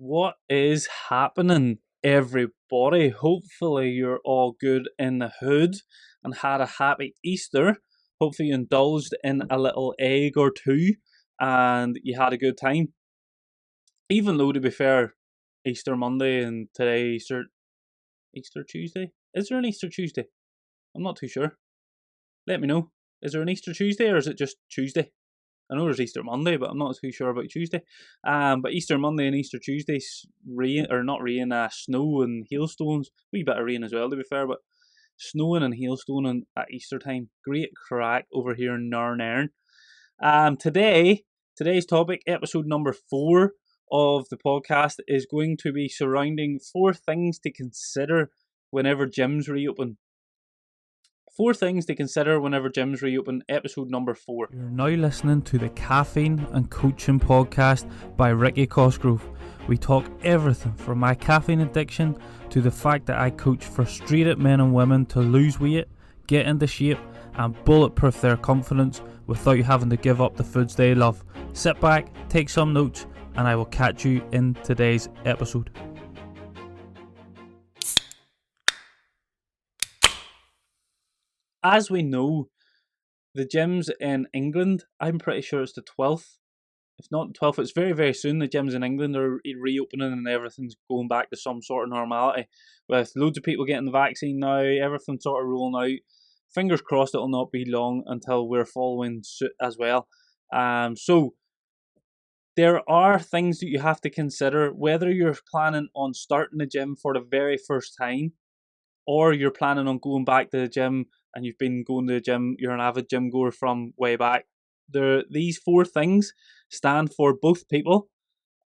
What is happening, everybody? Hopefully, you're all good in the hood and had a happy Easter. Hopefully, you indulged in a little egg or two and you had a good time. Even though, to be fair, Easter Monday and today Easter Tuesday. Is there an Easter Tuesday? I'm not too sure. Let me know. Is there an Easter Tuesday or is it just Tuesday? I know there's Easter Monday, but I'm not too sure about Tuesday. But Easter Monday and Easter Tuesday, rain or not rain, snow and hailstones. Wee bit of rain as well, to be fair, but snowing and hailstoning at Easter time. Great crack over here in Narn. Today's topic, episode number 4 of the podcast, is going to be surrounding 4 things to consider whenever gyms reopen. 4 things to consider whenever gyms reopen, episode number 4. You're now listening to the Caffeine and Coaching Podcast by Ricky Cosgrove. We talk everything from my caffeine addiction to the fact that I coach frustrated men and women to lose weight, get into shape and bulletproof their confidence without having to give up the foods they love. Sit back, take some notes, and I will catch you in today's episode. As we know, the gyms in England, I'm pretty sure it's the 12th. If not the 12th, it's very, very soon. The gyms in England are reopening and everything's going back to some sort of normality. With loads of people getting the vaccine now, everything's sort of rolling out. Fingers crossed it'll not be long until we're following suit as well. So there are things that you have to consider, whether you're planning on starting the gym for the very first time or you're planning on going back to the gym and you've been going to the gym, you're an avid gym goer from way back. These 4 things stand for both people.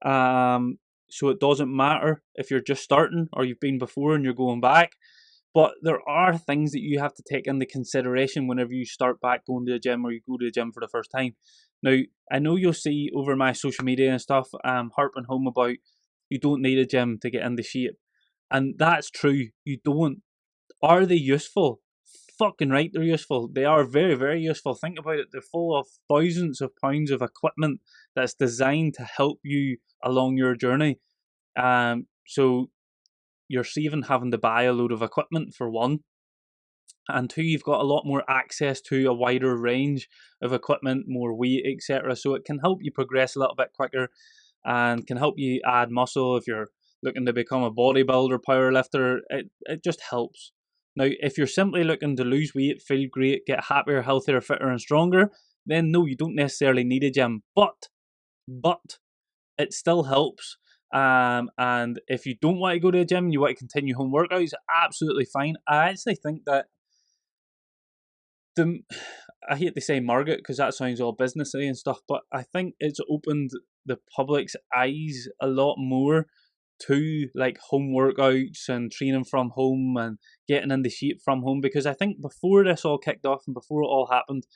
So it doesn't matter if you're just starting or you've been before and you're going back. But there are things that you have to take into consideration whenever you start back going to the gym or you go to the gym for the first time. Now, I know you'll see over my social media and stuff, harping home about you don't need a gym to get into shape. And that's true, you don't. Are they useful? Fucking right, they're useful. They are very, very useful. Think about it. They're full of thousands of pounds of equipment that's designed to help you along your journey. So you're saving having to buy a load of equipment for one. And 2, you've got a lot more access to a wider range of equipment, more weight, etc. So it can help you progress a little bit quicker and can help you add muscle if you're looking to become a bodybuilder, powerlifter. It just helps. Now, if you're simply looking to lose weight, feel great, get happier, healthier, fitter and stronger, then no, you don't necessarily need a gym. But it still helps. And if you don't want to go to a gym and you want to continue home workouts, absolutely fine. I actually think that I hate to say Margaret because that sounds all businessy and stuff, but I think it's opened the public's eyes a lot more to like home workouts and training from home and getting into shape from home, because I think before this all kicked off and before it all happened,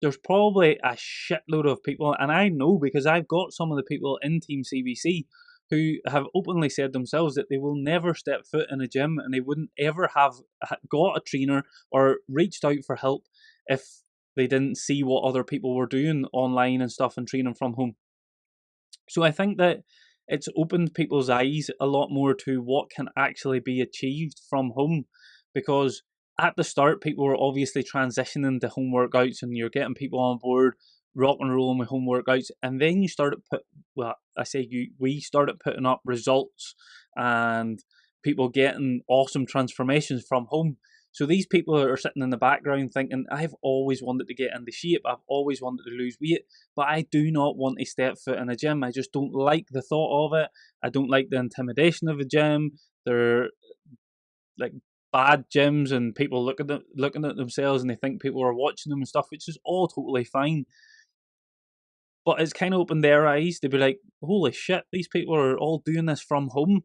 there's probably a shitload of people, and I know because I've got some of the people in Team CBC who have openly said themselves that they will never step foot in a gym and they wouldn't ever have got a trainer or reached out for help if they didn't see what other people were doing online and stuff and training from home. So I think that it's opened people's eyes a lot more to what can actually be achieved from home, because at the start people were obviously transitioning to home workouts and you're getting people on board rock and rolling with home workouts, and then we started putting up results and people getting awesome transformations from home. So these people are sitting in the background thinking, I've always wanted to get into shape, I've always wanted to lose weight, but I do not want to step foot in a gym. I just don't like the thought of it. I don't like the intimidation of a gym. They're like bad gyms and people looking at themselves and they think people are watching them and stuff, which is all totally fine. But it's kind of opened their eyes to be like, holy shit, these people are all doing this from home.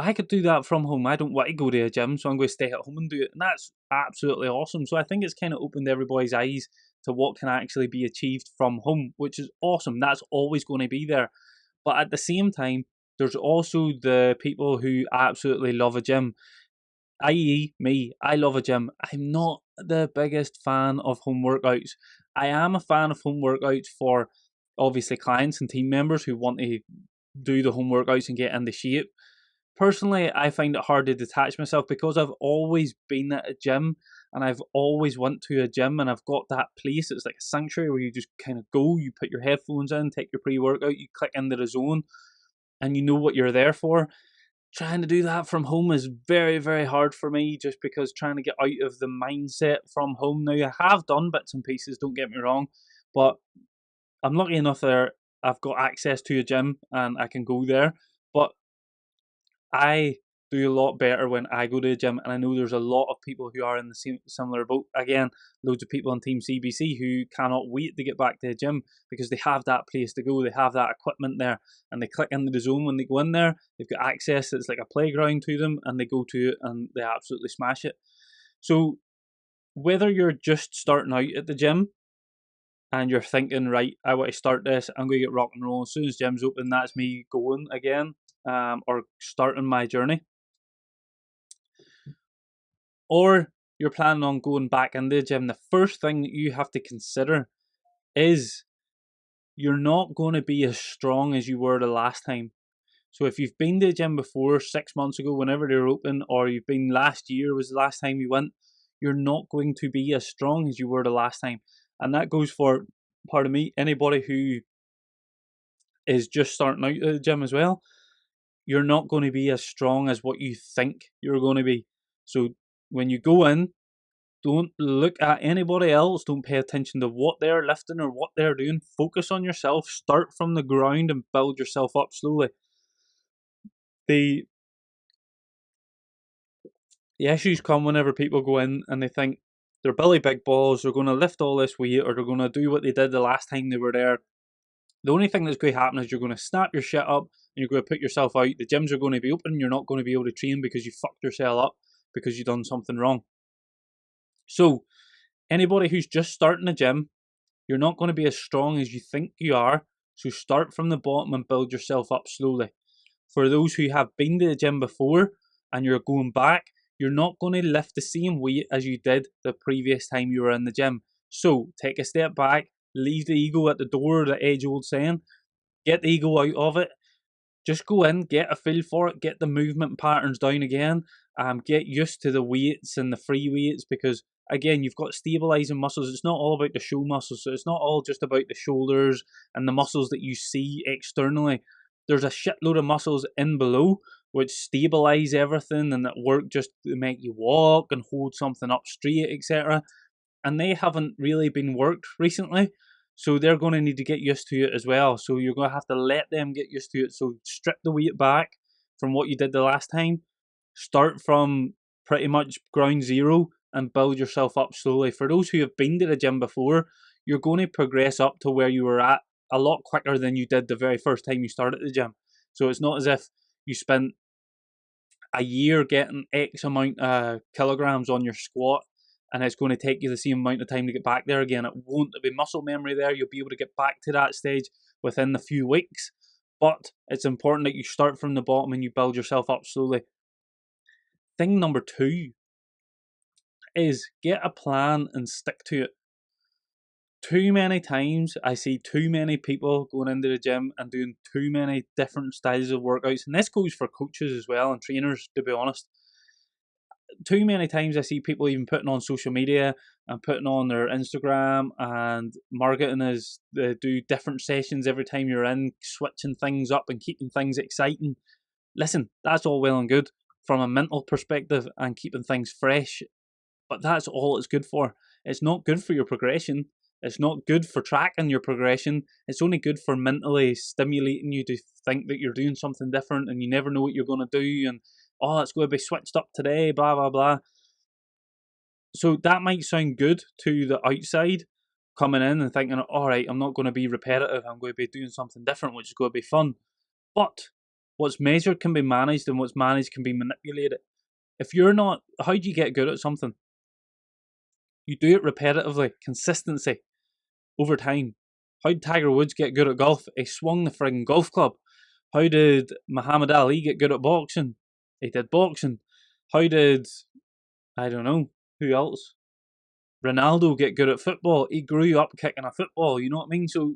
I could do that from home. I don't want to go to a gym, so I'm going to stay at home and do it. And that's absolutely awesome. So I think it's kind of opened everybody's eyes to what can actually be achieved from home, which is awesome. That's always going to be there. But at the same time, there's also the people who absolutely love a gym, i.e. me. I love a gym. I'm not the biggest fan of home workouts. I am a fan of home workouts for obviously clients and team members who want to do the home workouts and get into shape. Personally, I find it hard to detach myself because I've always been at a gym and I've always went to a gym and I've got that place. It's like a sanctuary where you just kind of go, you put your headphones in, take your pre-workout, you click into the zone and you know what you're there for. Trying to do that from home is very, very hard for me just because trying to get out of the mindset from home. Now, I have done bits and pieces, don't get me wrong, but I'm lucky enough that I've got access to a gym and I can go there. But I do a lot better when I go to the gym, and I know there's a lot of people who are in the same similar boat. Again, loads of people on Team CBC who cannot wait to get back to the gym because they have that place to go, they have that equipment there, and they click into the zone when they go in there. They've got access; it's like a playground to them, and they go to it and they absolutely smash it. So whether you're just starting out at the gym and you're thinking, right, I want to start this, I'm going to get rock and roll as soon as gym's open, that's me going again, or starting my journey. Or you're planning on going back into the gym, the first thing that you have to consider is you're not going to be as strong as you were the last time. So if you've been to the gym before, 6 months ago, whenever they were open, or you've been last year was the last time you went, you're not going to be as strong as you were the last time. And that goes for, pardon me, anybody who is just starting out at the gym as well. You're not going to be as strong as what you think you're going to be. So when you go in, don't look at anybody else. Don't pay attention to what they're lifting or what they're doing. Focus on yourself. Start from the ground and build yourself up slowly. The issues come whenever people go in and they think they're Billy Big Balls, they're going to lift all this weight, or they're going to do what they did the last time they were there. The only thing that's going to happen is you're going to snap your shit up and you're going to put yourself out. The gyms are going to be open. You're not going to be able to train because you fucked yourself up because you've done something wrong. So, anybody who's just starting a gym, you're not going to be as strong as you think you are. So, start from the bottom and build yourself up slowly. For those who have been to the gym before and you're going back, you're not going to lift the same weight as you did the previous time you were in the gym. So, take a step back, leave the ego at the door, the age old saying, get the ego out of it. Just go in, get a feel for it, get the movement patterns down again, get used to the weights and the free weights because again, you've got stabilizing muscles. It's not all about the show muscles, so it's not all just about the shoulders and the muscles that you see externally. There's a shitload of muscles in below which stabilize everything and that work just to make you walk and hold something up straight, etc. And they haven't really been worked recently. So they're going to need to get used to it as well. So you're going to have to let them get used to it. So strip the weight back from what you did the last time. Start from pretty much ground zero and build yourself up slowly. For those who have been to the gym before, you're going to progress up to where you were at a lot quicker than you did the very first time you started the gym. So it's not as if you spent a year getting X amount of kilograms on your squat and it's going to take you the same amount of time to get back there again. It won't. There'll be muscle memory there. You'll be able to get back to that stage within a few weeks. But it's important that you start from the bottom and you build yourself up slowly. Thing number 2 is get a plan and stick to it. Too many times I see too many people going into the gym and doing too many different styles of workouts. And this goes for coaches as well and trainers, to be honest. Too many times I see people even putting on social media and putting on their Instagram and marketing as they do different sessions every time you're in, switching things up and keeping things exciting. Listen, that's all well and good from a mental perspective and keeping things fresh, but that's all it's good for. It's not good for your progression. It's not good for tracking your progression. It's only good for mentally stimulating you to think that you're doing something different and you never know what you're going to do and, oh, it's going to be switched up today, blah, blah, blah. So that might sound good to the outside, coming in and thinking, all right, I'm not going to be repetitive. I'm going to be doing something different, which is going to be fun. But what's measured can be managed and what's managed can be manipulated. If you're not, how do you get good at something? You do it repetitively, consistency, over time. How did Tiger Woods get good at golf? He swung the frigging golf club. How did Muhammad Ali get good at boxing? He did boxing. How did, I don't know, who else? Ronaldo get good at football? He grew up kicking a football, you know what I mean? So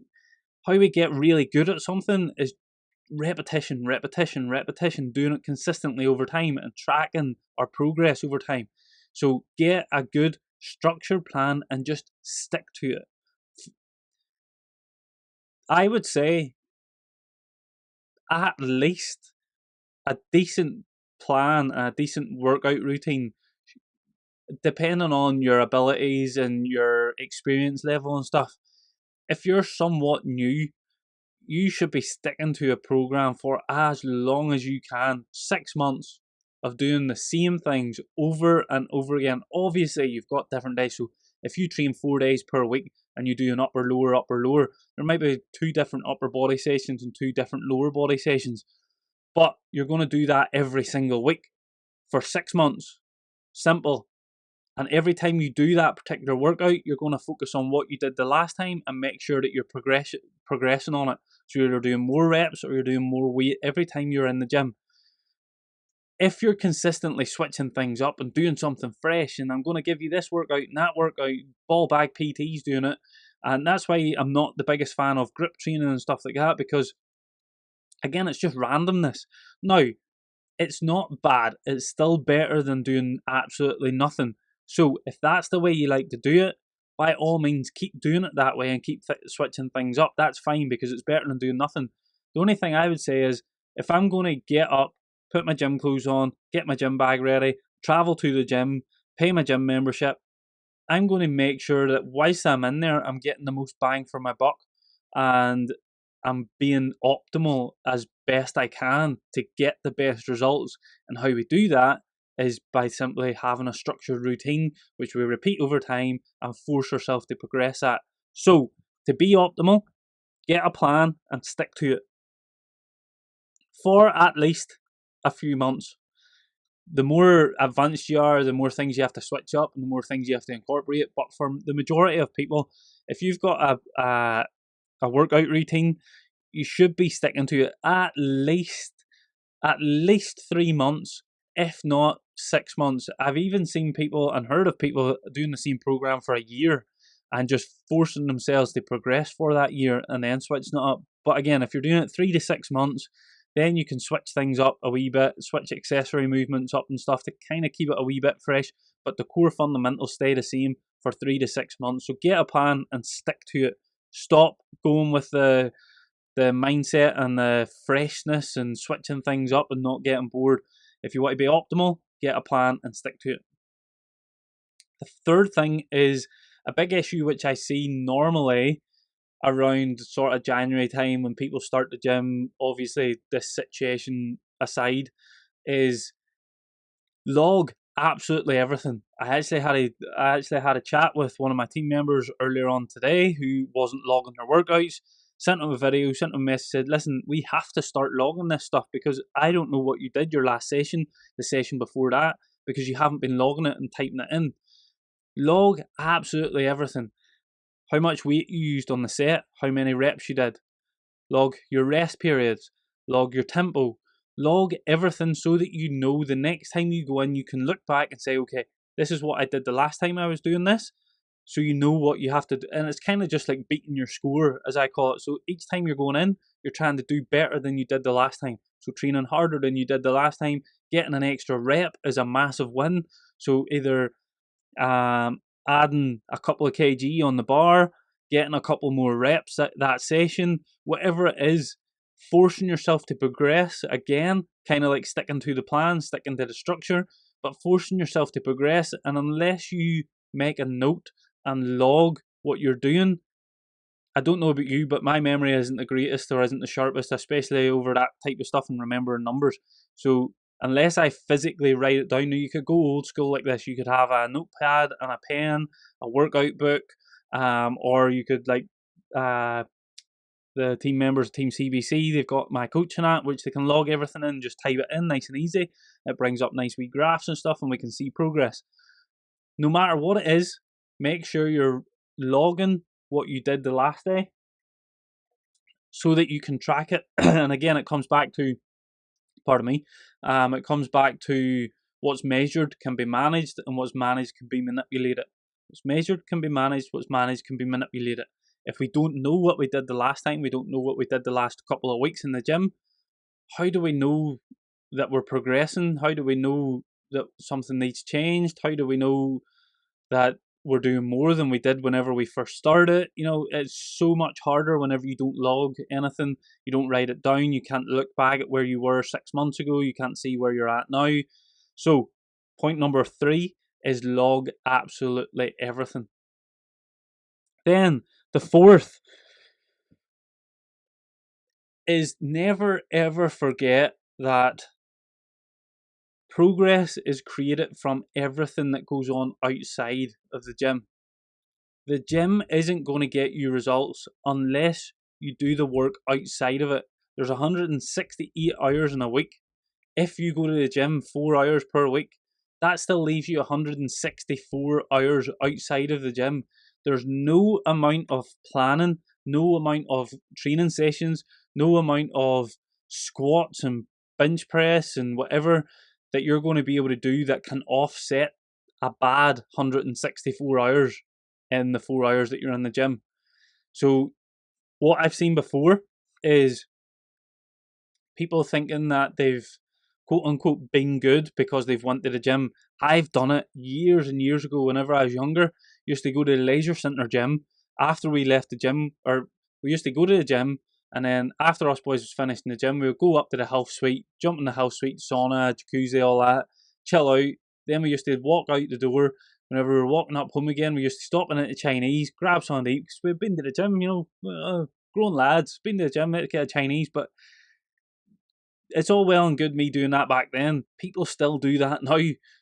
how we get really good at something is repetition, doing it consistently over time and tracking our progress over time. So get a good structured plan and just stick to it. I would say at least a decent plan, a decent workout routine, depending on your abilities and your experience level and stuff. If you're somewhat new, you should be sticking to a program for as long as you can. 6 months of doing the same things over and over again. Obviously, you've got different days. So if you train 4 days per week and you do an upper, lower, there might be 2 different upper body sessions and 2 different lower body sessions. But you're going to do that every single week for 6 months. Simple. And every time you do that particular workout, you're going to focus on what you did the last time and make sure that you're progressing on it. So you're doing more reps or you're doing more weight every time you're in the gym. If you're consistently switching things up and doing something fresh, and I'm going to give you this workout and that workout, ball bag PT's doing it, and that's why I'm not the biggest fan of grip training and stuff like that, because again, it's just randomness. Now, it's not bad. It's still better than doing absolutely nothing. So if that's the way you like to do it, by all means, keep doing it that way and keep switching things up. That's fine because it's better than doing nothing. The only thing I would say is if I'm going to get up, put my gym clothes on, get my gym bag ready, travel to the gym, pay my gym membership, I'm going to make sure that whilst I'm in there, I'm getting the most bang for my buck and I'm being optimal as best I can to get the best results. And how we do that is by simply having a structured routine, which we repeat over time and force ourselves to progress at. So, to be optimal, get a plan and stick to it for at least a few months. The more advanced you are, the more things you have to switch up and the more things you have to incorporate. But for the majority of people, if you've got a workout routine, you should be sticking to it at least 3 months, if not 6 months. I've even seen people and heard of people doing the same program for a year and just forcing themselves to progress for that year and then switching it up. But again, if you're doing it 3 to 6 months, then you can switch things up a wee bit, switch accessory movements up and stuff to kind of keep it a wee bit fresh, but the core fundamentals stay the same for 3 to 6 months. So get a plan and stick to it. Stop going with the mindset and the freshness and switching things up and not getting bored. If you want to be optimal, get a plan and stick to it. The third thing is a big issue which I see normally around sort of January time when people start the gym, obviously this situation aside, is log absolutely everything. I actually had a chat with one of my team members earlier on today who wasn't logging their workouts. Sent him a video, sent him a message, said, listen, we have to start logging this stuff because I don't know what you did your last session, the session before that, because you haven't been logging it and typing it in. Log absolutely everything. How much weight you used on the set, how many reps you did. Log your rest periods, log your tempo, log everything so that you know the next time you go in, you can look back and say, okay, this is what I did the last time I was doing this. So you know what you have to do. And it's kind of just like beating your score, as I call it. So each time you're going in, you're trying to do better than you did the last time. So training harder than you did the last time, getting an extra rep is a massive win. So either adding a couple of kg on the bar, getting a couple more reps at that session, whatever it is, forcing yourself to progress again, kind of like sticking to the plan, sticking to the structure, but forcing yourself to progress. And unless you make a note and log what you're doing, I don't know about you, but my memory isn't the greatest or isn't the sharpest, especially over that type of stuff and remembering numbers. So unless I physically write it down, you could go old school like this. You could have a notepad and a pen, a workout book, or you could like the team members, Team CBC, they've got my coaching app, which they can log everything in, just type it in nice and easy. It brings up nice wee graphs and stuff and we can see progress. No matter what it is, make sure you're logging what you did the last day so that you can track it. And again, it comes back to, it comes back to what's measured can be managed and what's managed can be manipulated. What's measured can be managed, what's managed can be manipulated. If we don't know what we did the last time, we don't know what we did the last couple of weeks in the gym, how do we know that we're progressing? How do we know that something needs changed? How do we know that we're doing more than we did whenever we first started? It's so much harder whenever you don't log anything, you don't write it down, you can't look back at where you were 6 months ago, you can't see where you're at now. So, point number 3 is log absolutely everything. Then, the fourth is never ever forget that progress is created from everything that goes on outside of the gym. The gym isn't going to get you results unless you do the work outside of it. There's 168 hours in a week. If you go to the gym 4 hours per week, that still leaves you 164 hours outside of the gym. There's no amount of planning, no amount of training sessions, no amount of squats and bench press and whatever that you're going to be able to do that can offset a bad 164 hours in the 4 hours that you're in the gym. So what I've seen before is people thinking that they've quote unquote been good because they've went to the gym. I've done it years and years ago whenever I was younger. Used to go to the leisure centre gym after we left the gym, or we used to go to the gym, and then after us boys was finished in the gym, we would go up to the health suite, jump in the health suite, sauna, jacuzzi, all that, chill out. Then we used to walk out the door. Whenever we were walking up home again, we used to stop in at the Chinese, grab something to eat, because we've been to the gym, grown lads, been to the gym, get a Chinese, but it's all well and good me doing that back then. People still do that now.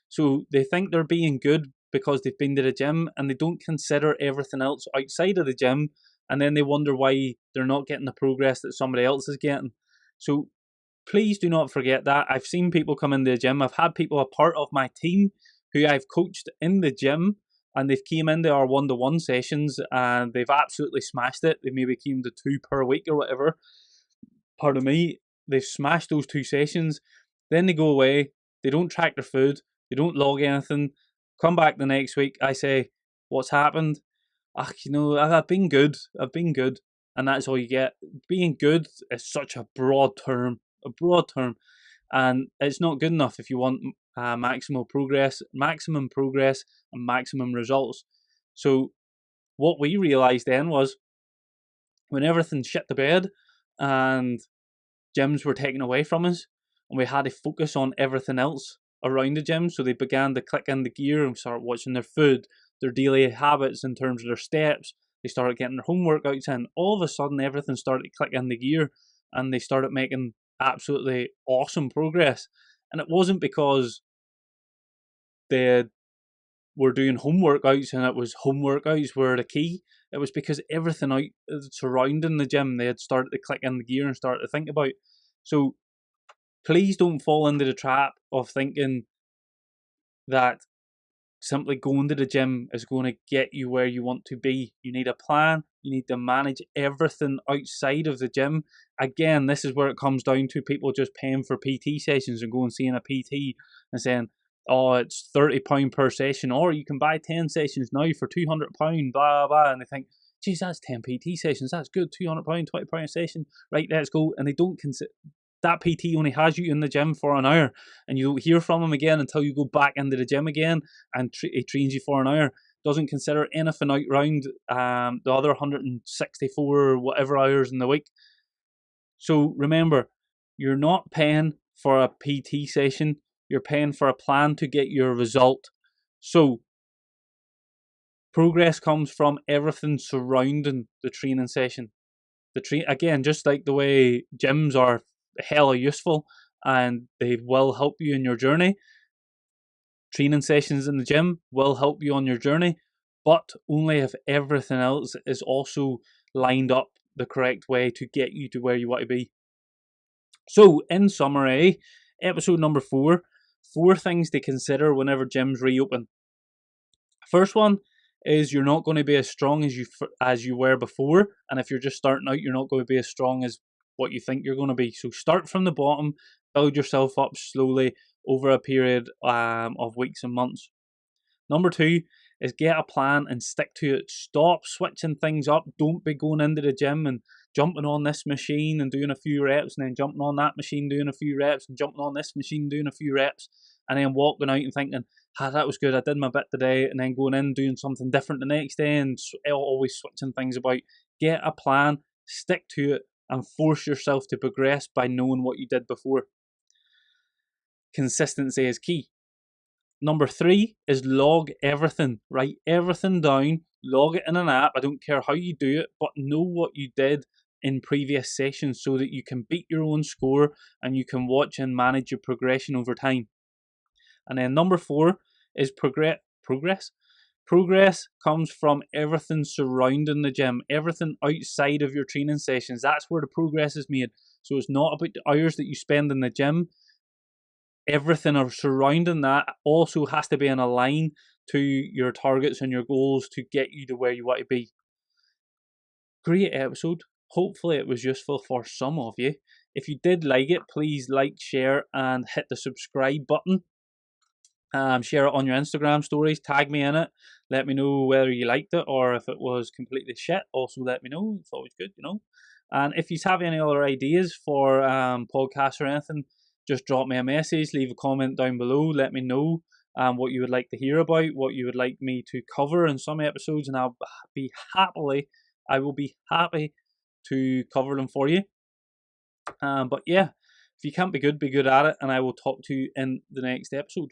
So they think they're being good because they've been to the gym and they don't consider everything else outside of the gym, and then they wonder why they're not getting the progress that somebody else is getting. So please do not forget that. I've seen people come in the gym. I've had people a part of my team who I've coached in the gym, and they've came into our one-to-one sessions and they've absolutely smashed it. They maybe came to 2 per week or whatever. Pardon me. They've smashed those 2 sessions. Then they go away. They don't track their food. They don't log anything. Come back the next week. I say, what's happened? I've been good. I've been good. And that's all you get. Being good is such a broad term. And it's not good enough if you want maximum progress, and maximum results. So what we realised then was when everything shit the bed and gyms were taken away from us, and we had to focus on everything else around the gym. So they began to click in the gear and start watching their food, their daily habits in terms of their steps. They started getting their home workouts in. All of a sudden, everything started to click in the gear, and they started making absolutely awesome progress. And it wasn't because they were doing home workouts and it was home workouts were the key. It was because everything out surrounding the gym they had started to click in the gear and started to think about. So please don't fall into the trap of thinking that simply going to the gym is going to get you where you want to be. You need a plan. You need to manage everything outside of the gym. Again, this is where it comes down to people just paying for PT sessions and going seeing a PT and saying, oh, it's £30 per session, or you can buy 10 sessions now for £200, blah, blah, and they think, geez, that's 10 PT sessions, that's good, £200, £20 a session, right, let's go. And they don't consider that PT only has you in the gym for an hour, and you don't hear from him again until you go back into the gym again, and he trains you for an hour. Doesn't consider anything out round the other 164 or whatever hours in the week. So remember, you're not paying for a PT session, you're paying for a plan to get your result. So progress comes from everything surrounding the training session. Again, just like the way gyms are hella useful and they will help you in your journey, training sessions in the gym will help you on your journey, but only if everything else is also lined up the correct way to get you to where you want to be. So, in summary, episode number 4, 4 things to consider whenever gyms reopen. First one is you're not going to be as strong as you were before, and if you're just starting out, you're not going to be as strong as what you think you're going to be. So start from the bottom, build yourself up slowly over a period of weeks and months. Number 2 is get a plan and stick to it. Stop switching things up. Don't be going into the gym and jumping on this machine and doing a few reps, and then jumping on that machine, doing a few reps, and jumping on this machine, doing a few reps, and then walking out and thinking, that was good, I did my bit today, and then going in doing something different the next day, and always switching things about. Get a plan, stick to it, and force yourself to progress by knowing what you did before. Consistency is key. Number 3 is log everything. Write everything down, log it in an app. I don't care how you do it, but know what you did in previous sessions so that you can beat your own score and you can watch and manage your progression over time. And then number 4 is progress. Progress comes from everything surrounding the gym, everything outside of your training sessions. That's where the progress is made. So it's not about the hours that you spend in the gym. Everything surrounding that also has to be in a line to your targets and your goals to get you to where you want to be. Great episode. Hopefully it was useful for some of you. If you did like it, please like, share, and hit the subscribe button. Share it on your Instagram stories, tag me in it, let me know whether you liked it or if it was completely shit. Also let me know, it's always good, And if you have any other ideas for podcasts or anything, just drop me a message, leave a comment down below, let me know what you would like to hear about, what you would like me to cover in some episodes, and I will be happy to cover them for you. But yeah, if you can't be good at it, and I will talk to you in the next episode.